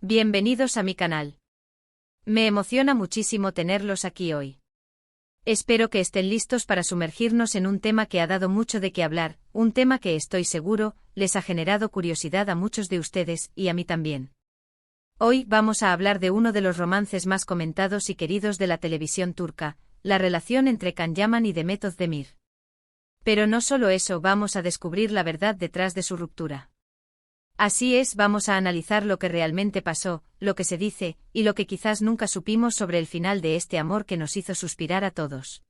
Bienvenidos a mi canal. Me emociona muchísimo tenerlos aquí hoy. Espero que estén listos para sumergirnos en un tema que ha dado mucho de qué hablar, un tema que estoy seguro, les ha generado curiosidad a muchos de ustedes y a mí también. Hoy vamos a hablar de uno de los romances más comentados y queridos de la televisión turca, la relación entre Can Yaman y Demet Özdemir. Pero no solo eso, vamos a descubrir la verdad detrás de su ruptura. Así es, vamos a analizar lo que realmente pasó, lo que se dice, y lo que quizás nunca supimos sobre el final de este amor que nos hizo suspirar a todos.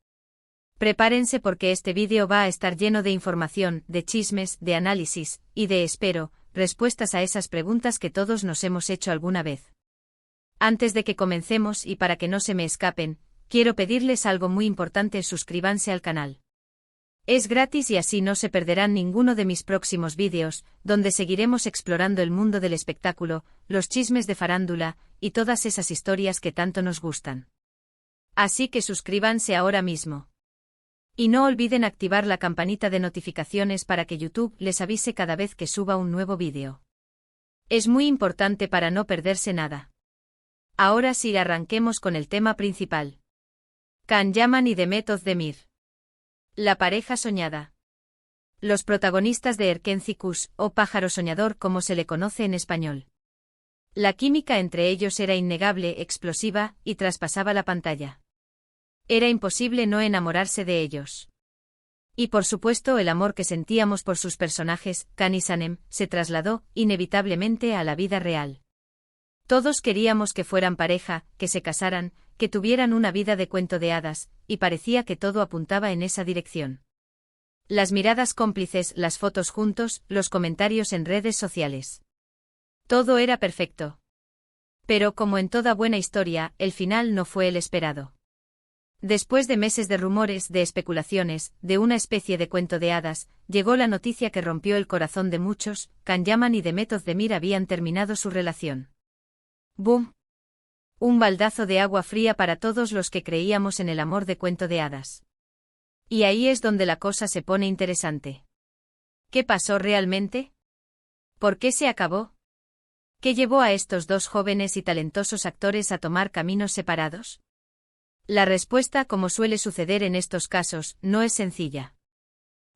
Prepárense porque este vídeo va a estar lleno de información, de chismes, de análisis, y espero, respuestas a esas preguntas que todos nos hemos hecho alguna vez. Antes de que comencemos y para que no se me escapen, quiero pedirles algo muy importante: suscríbanse al canal. Es gratis y así no se perderán ninguno de mis próximos vídeos, donde seguiremos explorando el mundo del espectáculo, los chismes de farándula, y todas esas historias que tanto nos gustan. Así que suscríbanse ahora mismo. Y no olviden activar la campanita de notificaciones para que YouTube les avise cada vez que suba un nuevo vídeo. Es muy importante para no perderse nada. Ahora sí, arranquemos con el tema principal. Can Yaman y Demet Özdemir. La pareja soñada. Los protagonistas de Erkenci Kuş, o Pájaro Soñador como se le conoce en español. La química entre ellos era innegable, explosiva, y traspasaba la pantalla. Era imposible no enamorarse de ellos. Y por supuesto el amor que sentíamos por sus personajes, Can y Sanem, se trasladó, inevitablemente, a la vida real. Todos queríamos que fueran pareja, que se casaran, que tuvieran una vida de cuento de hadas, y parecía que todo apuntaba en esa dirección. Las miradas cómplices, las fotos juntos, los comentarios en redes sociales. Todo era perfecto. Pero como en toda buena historia, el final no fue el esperado. Después de meses de rumores, de especulaciones, de una especie de cuento de hadas, llegó la noticia que rompió el corazón de muchos: Can Yaman y Demet Özdemir habían terminado su relación. ¡Boom! Un baldazo de agua fría para todos los que creíamos en el amor de cuento de hadas. Y ahí es donde la cosa se pone interesante. ¿Qué pasó realmente? ¿Por qué se acabó? ¿Qué llevó a estos dos jóvenes y talentosos actores a tomar caminos separados? La respuesta, como suele suceder en estos casos, no es sencilla.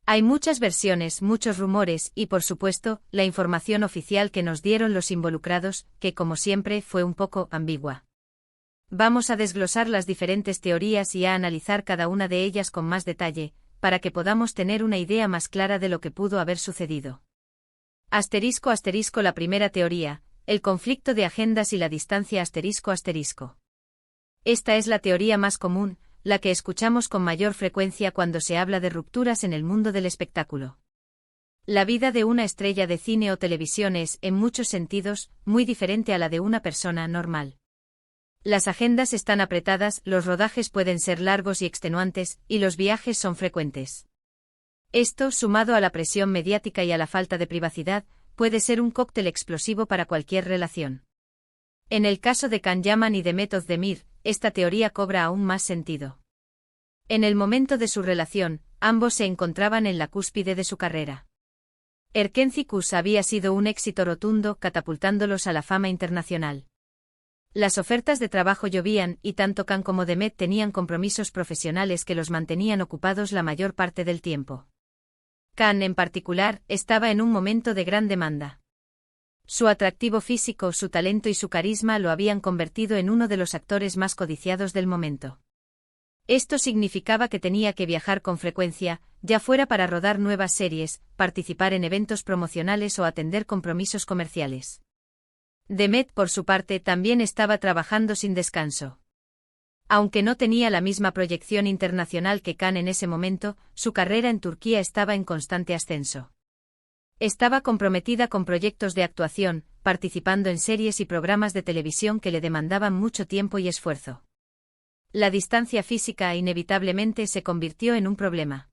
Hay muchas versiones, muchos rumores y, por supuesto, la información oficial que nos dieron los involucrados, que como siempre fue un poco ambigua. Vamos a desglosar las diferentes teorías y a analizar cada una de ellas con más detalle, para que podamos tener una idea más clara de lo que pudo haber sucedido. Asterisco asterisco. La primera teoría: el conflicto de agendas y la distancia asterisco asterisco. Esta es la teoría más común, la que escuchamos con mayor frecuencia cuando se habla de rupturas en el mundo del espectáculo. La vida de una estrella de cine o televisión es, en muchos sentidos, muy diferente a la de una persona normal. Las agendas están apretadas, los rodajes pueden ser largos y extenuantes, y los viajes son frecuentes. Esto, sumado a la presión mediática y a la falta de privacidad, puede ser un cóctel explosivo para cualquier relación. En el caso de Can Yaman y Demet Özdemir, esta teoría cobra aún más sentido. En el momento de su relación, ambos se encontraban en la cúspide de su carrera. Erkenci Kuş había sido un éxito rotundo, catapultándolos a la fama internacional. Las ofertas de trabajo llovían, y tanto Can como Demet tenían compromisos profesionales que los mantenían ocupados la mayor parte del tiempo. Can, en particular, estaba en un momento de gran demanda. Su atractivo físico, su talento y su carisma lo habían convertido en uno de los actores más codiciados del momento. Esto significaba que tenía que viajar con frecuencia, ya fuera para rodar nuevas series, participar en eventos promocionales o atender compromisos comerciales. Demet, por su parte, también estaba trabajando sin descanso. Aunque no tenía la misma proyección internacional que Can en ese momento, su carrera en Turquía estaba en constante ascenso. Estaba comprometida con proyectos de actuación, participando en series y programas de televisión que le demandaban mucho tiempo y esfuerzo. La distancia física inevitablemente se convirtió en un problema.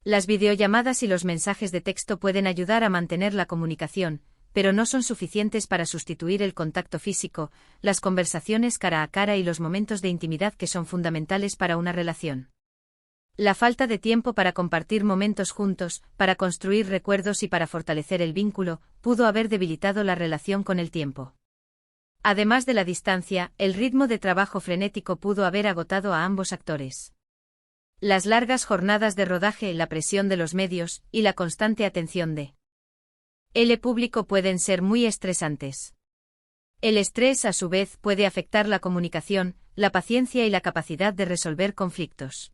Las videollamadas y los mensajes de texto pueden ayudar a mantener la comunicación, pero no son suficientes para sustituir el contacto físico, las conversaciones cara a cara y los momentos de intimidad que son fundamentales para una relación. La falta de tiempo para compartir momentos juntos, para construir recuerdos y para fortalecer el vínculo, pudo haber debilitado la relación con el tiempo. Además de la distancia, el ritmo de trabajo frenético pudo haber agotado a ambos actores. Las largas jornadas de rodaje, la presión de los medios, y la constante atención de el público pueden ser muy estresantes. El estrés, a su vez, puede afectar la comunicación, la paciencia y la capacidad de resolver conflictos.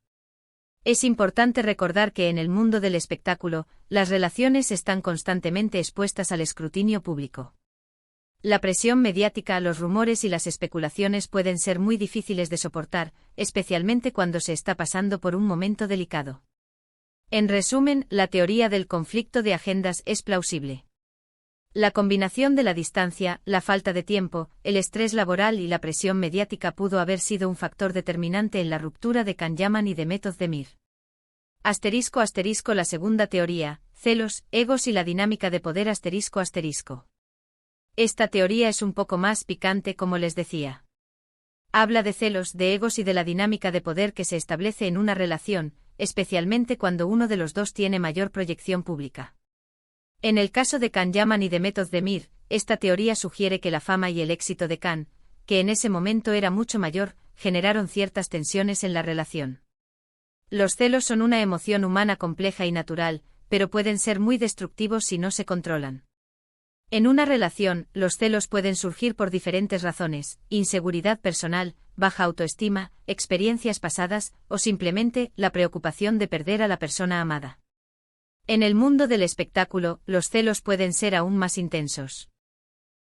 Es importante recordar que en el mundo del espectáculo, las relaciones están constantemente expuestas al escrutinio público. La presión mediática, los rumores y las especulaciones pueden ser muy difíciles de soportar, especialmente cuando se está pasando por un momento delicado. En resumen, la teoría del conflicto de agendas es plausible. La combinación de la distancia, la falta de tiempo, el estrés laboral y la presión mediática pudo haber sido un factor determinante en la ruptura de Can Yaman y de Method-Demir. *** La segunda teoría, celos, egos y la dinámica de poder ***. Esta teoría es un poco más picante, como les decía. Habla de celos, de egos y de la dinámica de poder que se establece en una relación, especialmente cuando uno de los dos tiene mayor proyección pública. En el caso de Can Yaman y de Method-Demir, esta teoría sugiere que la fama y el éxito de Can, que en ese momento era mucho mayor, generaron ciertas tensiones en la relación. Los celos son una emoción humana compleja y natural, pero pueden ser muy destructivos si no se controlan. En una relación, los celos pueden surgir por diferentes razones: inseguridad personal, baja autoestima, experiencias pasadas, o simplemente la preocupación de perder a la persona amada. En el mundo del espectáculo, los celos pueden ser aún más intensos.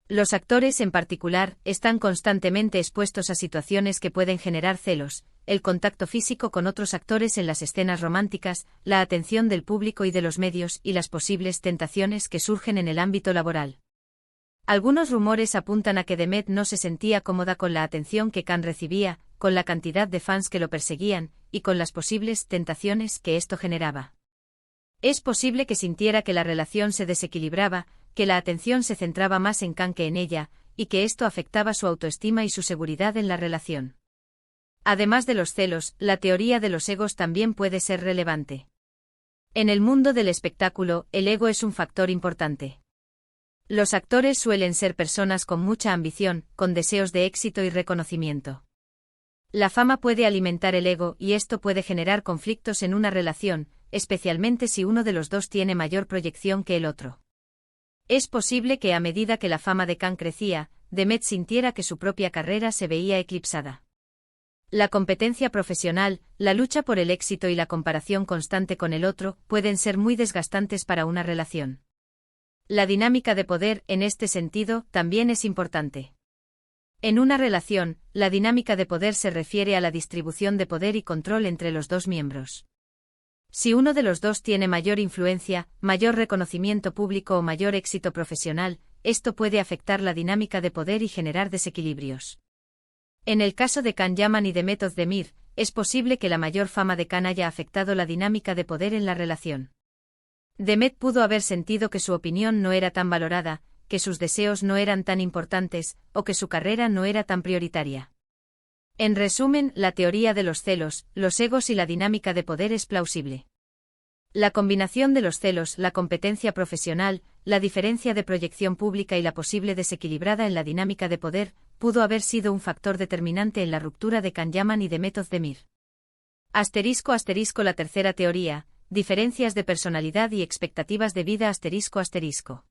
Los actores, en particular, están constantemente expuestos a situaciones que pueden generar celos: el contacto físico con otros actores en las escenas románticas, la atención del público y de los medios y las posibles tentaciones que surgen en el ámbito laboral. Algunos rumores apuntan a que Demet no se sentía cómoda con la atención que Can recibía, con la cantidad de fans que lo perseguían, y con las posibles tentaciones que esto generaba. Es posible que sintiera que la relación se desequilibraba, que la atención se centraba más en Can que en ella, y que esto afectaba su autoestima y su seguridad en la relación. Además de los celos, la teoría de los egos también puede ser relevante. En el mundo del espectáculo, el ego es un factor importante. Los actores suelen ser personas con mucha ambición, con deseos de éxito y reconocimiento. La fama puede alimentar el ego y esto puede generar conflictos en una relación, especialmente si uno de los dos tiene mayor proyección que el otro. Es posible que a medida que la fama de Can crecía, Demet sintiera que su propia carrera se veía eclipsada. La competencia profesional, la lucha por el éxito y la comparación constante con el otro pueden ser muy desgastantes para una relación. La dinámica de poder, en este sentido, también es importante. En una relación, la dinámica de poder se refiere a la distribución de poder y control entre los dos miembros. Si uno de los dos tiene mayor influencia, mayor reconocimiento público o mayor éxito profesional, esto puede afectar la dinámica de poder y generar desequilibrios. En el caso de Can Yaman y de Method-Demir, es posible que la mayor fama de Can haya afectado la dinámica de poder en la relación. Demet pudo haber sentido que su opinión no era tan valorada, que sus deseos no eran tan importantes, o que su carrera no era tan prioritaria. En resumen, la teoría de los celos, los egos y la dinámica de poder es plausible. La combinación de los celos, la competencia profesional, la diferencia de proyección pública y la posible desequilibrada en la dinámica de poder, pudo haber sido un factor determinante en la ruptura de Can Yaman y de Method-Demir. *** La tercera teoría, diferencias de personalidad y expectativas de vida ***.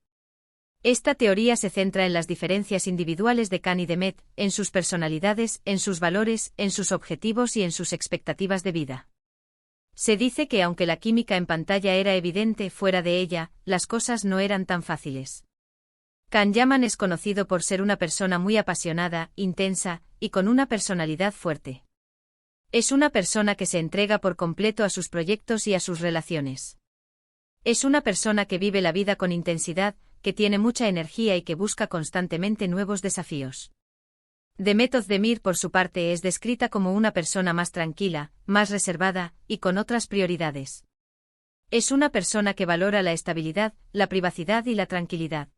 Esta teoría se centra en las diferencias individuales de Can y Demet, en sus personalidades, en sus valores, en sus objetivos y en sus expectativas de vida. Se dice que aunque la química en pantalla era evidente, fuera de ella, las cosas no eran tan fáciles. Can Yaman es conocido por ser una persona muy apasionada, intensa, y con una personalidad fuerte. Es una persona que se entrega por completo a sus proyectos y a sus relaciones. Es una persona que vive la vida con intensidad, que tiene mucha energía y que busca constantemente nuevos desafíos. De Method-Demir, por su parte, es descrita como una persona más tranquila, más reservada, y con otras prioridades. Es una persona que valora la estabilidad, la privacidad y la tranquilidad.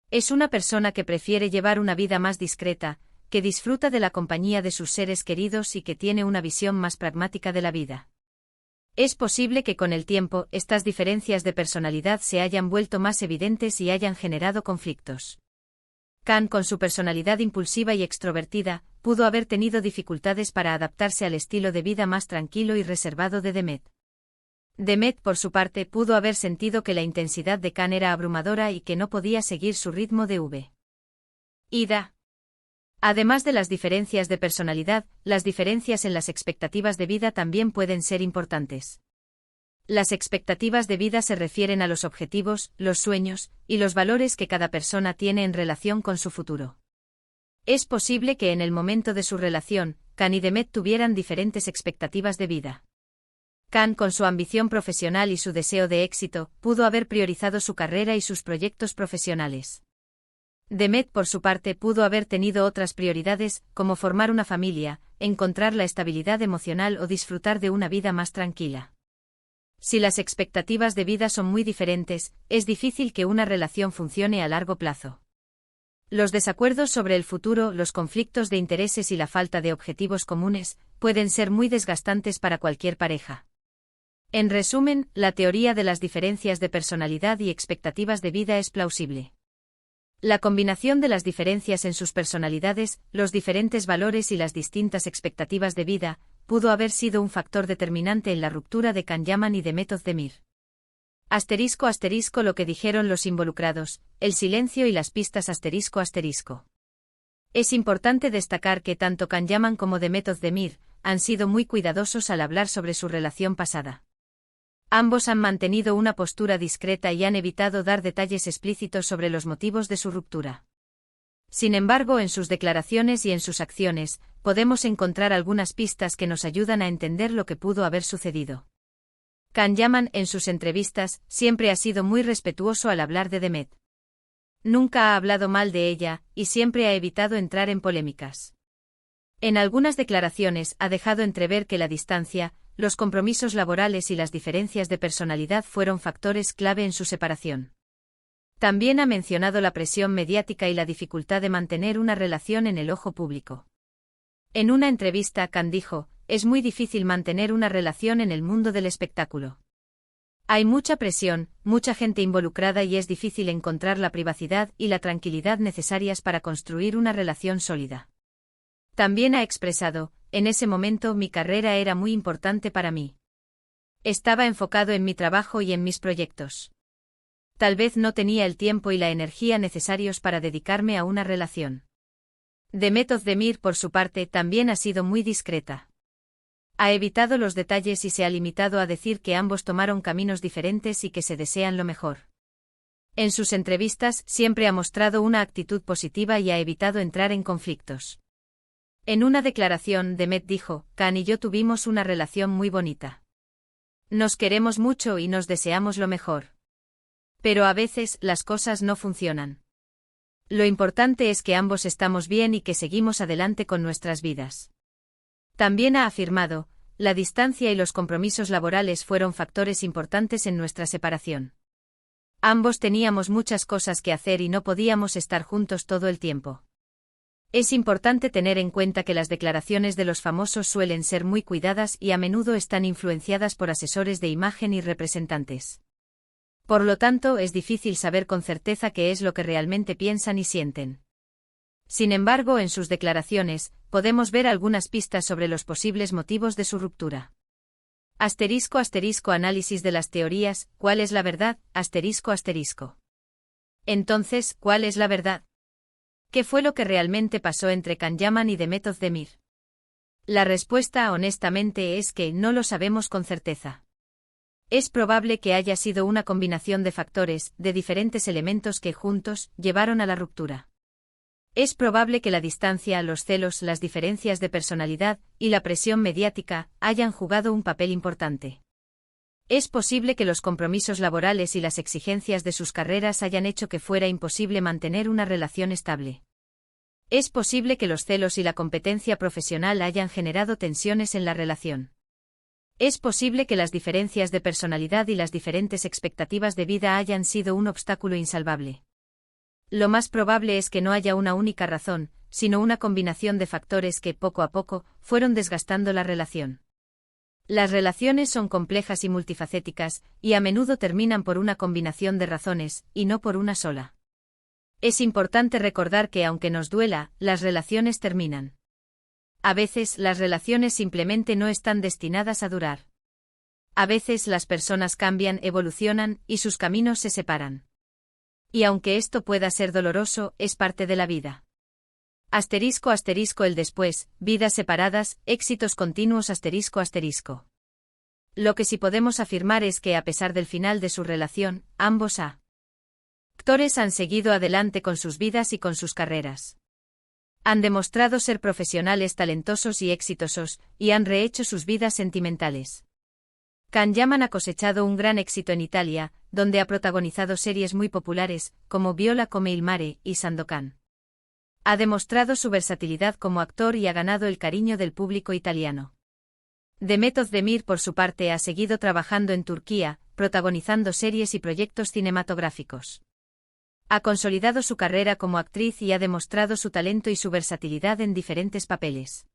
Es una persona que prefiere llevar una vida más discreta, que disfruta de la compañía de sus seres queridos y que tiene una visión más pragmática de la vida. Es posible que con el tiempo estas diferencias de personalidad se hayan vuelto más evidentes y hayan generado conflictos. Khan, con su personalidad impulsiva y extrovertida, pudo haber tenido dificultades para adaptarse al estilo de vida más tranquilo y reservado de Demet. Demet, por su parte, pudo haber sentido que la intensidad de Khan era abrumadora y que no podía seguir su ritmo de vida. Además de las diferencias de personalidad, las diferencias en las expectativas de vida también pueden ser importantes. Las expectativas de vida se refieren a los objetivos, los sueños y los valores que cada persona tiene en relación con su futuro. Es posible que en el momento de su relación, Khan y Demet tuvieran diferentes expectativas de vida. Khan, con su ambición profesional y su deseo de éxito, pudo haber priorizado su carrera y sus proyectos profesionales. Demet, por su parte, pudo haber tenido otras prioridades, como formar una familia, encontrar la estabilidad emocional o disfrutar de una vida más tranquila. Si las expectativas de vida son muy diferentes, es difícil que una relación funcione a largo plazo. Los desacuerdos sobre el futuro, los conflictos de intereses y la falta de objetivos comunes, pueden ser muy desgastantes para cualquier pareja. En resumen, la teoría de las diferencias de personalidad y expectativas de vida es plausible. La combinación de las diferencias en sus personalidades, los diferentes valores y las distintas expectativas de vida, pudo haber sido un factor determinante en la ruptura de Khan Yaman y Demet Özdemir. *** Lo que dijeron los involucrados, el silencio y las pistas ***. Es importante destacar que tanto Khan Yaman como Demet Özdemir han sido muy cuidadosos al hablar sobre su relación pasada. Ambos han mantenido una postura discreta y han evitado dar detalles explícitos sobre los motivos de su ruptura. Sin embargo, en sus declaraciones y en sus acciones, podemos encontrar algunas pistas que nos ayudan a entender lo que pudo haber sucedido. Khan Yaman, en sus entrevistas, siempre ha sido muy respetuoso al hablar de Demet. Nunca ha hablado mal de ella, y siempre ha evitado entrar en polémicas. En algunas declaraciones ha dejado entrever que la distancia, los compromisos laborales y las diferencias de personalidad fueron factores clave en su separación. También ha mencionado la presión mediática y la dificultad de mantener una relación en el ojo público. En una entrevista, Khan dijo: "Es muy difícil mantener una relación en el mundo del espectáculo. Hay mucha presión, mucha gente involucrada y es difícil encontrar la privacidad y la tranquilidad necesarias para construir una relación sólida". También ha expresado: "En ese momento mi carrera era muy importante para mí. Estaba enfocado en mi trabajo y en mis proyectos. Tal vez no tenía el tiempo y la energía necesarios para dedicarme a una relación". Demet Özdemir, por su parte, también ha sido muy discreta. Ha evitado los detalles y se ha limitado a decir que ambos tomaron caminos diferentes y que se desean lo mejor. En sus entrevistas siempre ha mostrado una actitud positiva y ha evitado entrar en conflictos. En una declaración, Demet dijo: "Khan y yo tuvimos una relación muy bonita. Nos queremos mucho y nos deseamos lo mejor. Pero a veces las cosas no funcionan. Lo importante es que ambos estamos bien y que seguimos adelante con nuestras vidas". También ha afirmado: "La distancia y los compromisos laborales fueron factores importantes en nuestra separación. Ambos teníamos muchas cosas que hacer y no podíamos estar juntos todo el tiempo". Es importante tener en cuenta que las declaraciones de los famosos suelen ser muy cuidadas y a menudo están influenciadas por asesores de imagen y representantes. Por lo tanto, es difícil saber con certeza qué es lo que realmente piensan y sienten. Sin embargo, en sus declaraciones, podemos ver algunas pistas sobre los posibles motivos de su ruptura. Análisis de las teorías: ¿cuál es la verdad? Entonces, ¿cuál es la verdad? ¿Qué fue lo que realmente pasó entre Khan Yaman y Demet Özdemir? La respuesta, honestamente, es que no lo sabemos con certeza. Es probable que haya sido una combinación de factores, de diferentes elementos que juntos llevaron a la ruptura. Es probable que la distancia, los celos, las diferencias de personalidad y la presión mediática hayan jugado un papel importante. Es posible que los compromisos laborales y las exigencias de sus carreras hayan hecho que fuera imposible mantener una relación estable. Es posible que los celos y la competencia profesional hayan generado tensiones en la relación. Es posible que las diferencias de personalidad y las diferentes expectativas de vida hayan sido un obstáculo insalvable. Lo más probable es que no haya una única razón, sino una combinación de factores que, poco a poco, fueron desgastando la relación. Las relaciones son complejas y multifacéticas, y a menudo terminan por una combinación de razones, y no por una sola. Es importante recordar que aunque nos duela, las relaciones terminan. A veces las relaciones simplemente no están destinadas a durar. A veces las personas cambian, evolucionan, y sus caminos se separan. Y aunque esto pueda ser doloroso, es parte de la vida. Asterisco asterisco el después, vidas separadas, éxitos continuos asterisco asterisco. Lo que sí podemos afirmar es que a pesar del final de su relación, ambos actores han seguido adelante con sus vidas y con sus carreras. Han demostrado ser profesionales talentosos y exitosos, y han rehecho sus vidas sentimentales. Can Yaman ha cosechado un gran éxito en Italia, donde ha protagonizado series muy populares, como Viola come il mare y Sandokan. Ha demostrado su versatilidad como actor y ha ganado el cariño del público italiano. Demet Özdemir, por su parte, ha seguido trabajando en Turquía, protagonizando series y proyectos cinematográficos. Ha consolidado su carrera como actriz y ha demostrado su talento y su versatilidad en diferentes papeles.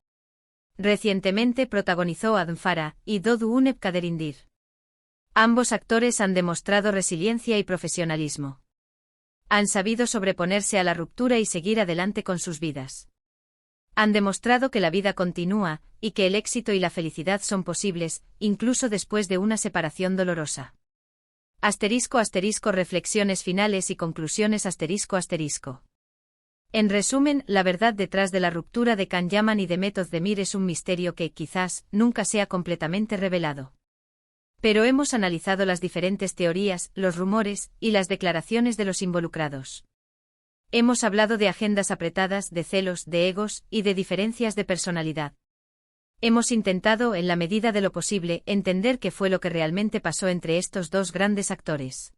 Recientemente protagonizó Adnfara y Dodu Unep Kaderindir. Ambos actores han demostrado resiliencia y profesionalismo. Han sabido sobreponerse a la ruptura y seguir adelante con sus vidas. Han demostrado que la vida continúa, y que el éxito y la felicidad son posibles, incluso después de una separación dolorosa. Asterisco asterisco reflexiones finales y conclusiones asterisco asterisco. En resumen, la verdad detrás de la ruptura de Can Yaman y Demet Özdemir es un misterio que, quizás, nunca sea completamente revelado. Pero hemos analizado las diferentes teorías, los rumores, y las declaraciones de los involucrados. Hemos hablado de agendas apretadas, de celos, de egos, y de diferencias de personalidad. Hemos intentado, en la medida de lo posible, entender qué fue lo que realmente pasó entre estos dos grandes actores.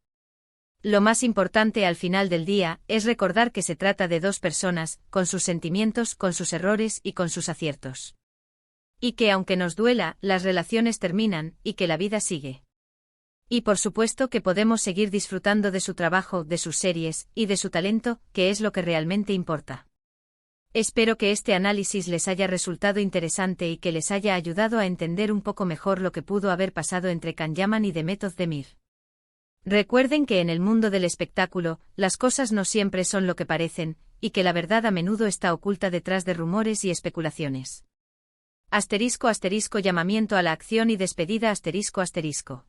Lo más importante al final del día es recordar que se trata de dos personas, con sus sentimientos, con sus errores y con sus aciertos. Y que aunque nos duela, las relaciones terminan, y que la vida sigue. Y por supuesto que podemos seguir disfrutando de su trabajo, de sus series, y de su talento, que es lo que realmente importa. Espero que este análisis les haya resultado interesante y que les haya ayudado a entender un poco mejor lo que pudo haber pasado entre Can Yaman y Demet Özdemir. Recuerden que en el mundo del espectáculo, las cosas no siempre son lo que parecen, y que la verdad a menudo está oculta detrás de rumores y especulaciones. Asterisco asterisco llamamiento a la acción y despedida asterisco asterisco.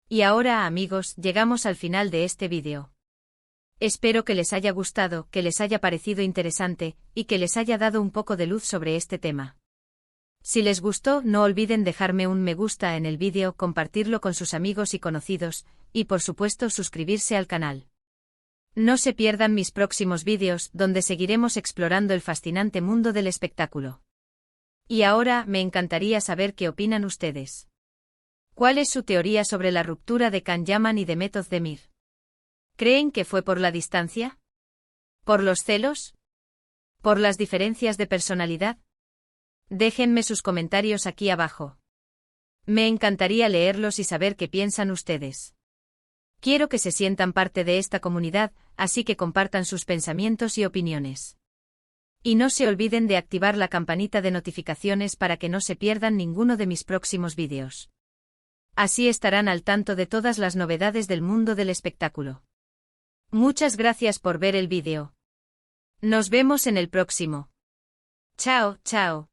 Y ahora, amigos, llegamos al final de este vídeo. Espero que les haya gustado, que les haya parecido interesante, y que les haya dado un poco de luz sobre este tema. Si les gustó, no olviden dejarme un me gusta en el vídeo, compartirlo con sus amigos y conocidos, y por supuesto suscribirse al canal. No se pierdan mis próximos vídeos, donde seguiremos explorando el fascinante mundo del espectáculo. Y ahora, me encantaría saber qué opinan ustedes. ¿Cuál es su teoría sobre la ruptura de Can Yaman y Demet Özdemir? ¿Creen que fue por la distancia? ¿Por los celos? ¿Por las diferencias de personalidad? Déjenme sus comentarios aquí abajo. Me encantaría leerlos y saber qué piensan ustedes. Quiero que se sientan parte de esta comunidad, así que compartan sus pensamientos y opiniones. Y no se olviden de activar la campanita de notificaciones para que no se pierdan ninguno de mis próximos vídeos. Así estarán al tanto de todas las novedades del mundo del espectáculo. Muchas gracias por ver el vídeo. Nos vemos en el próximo. Chao, chao.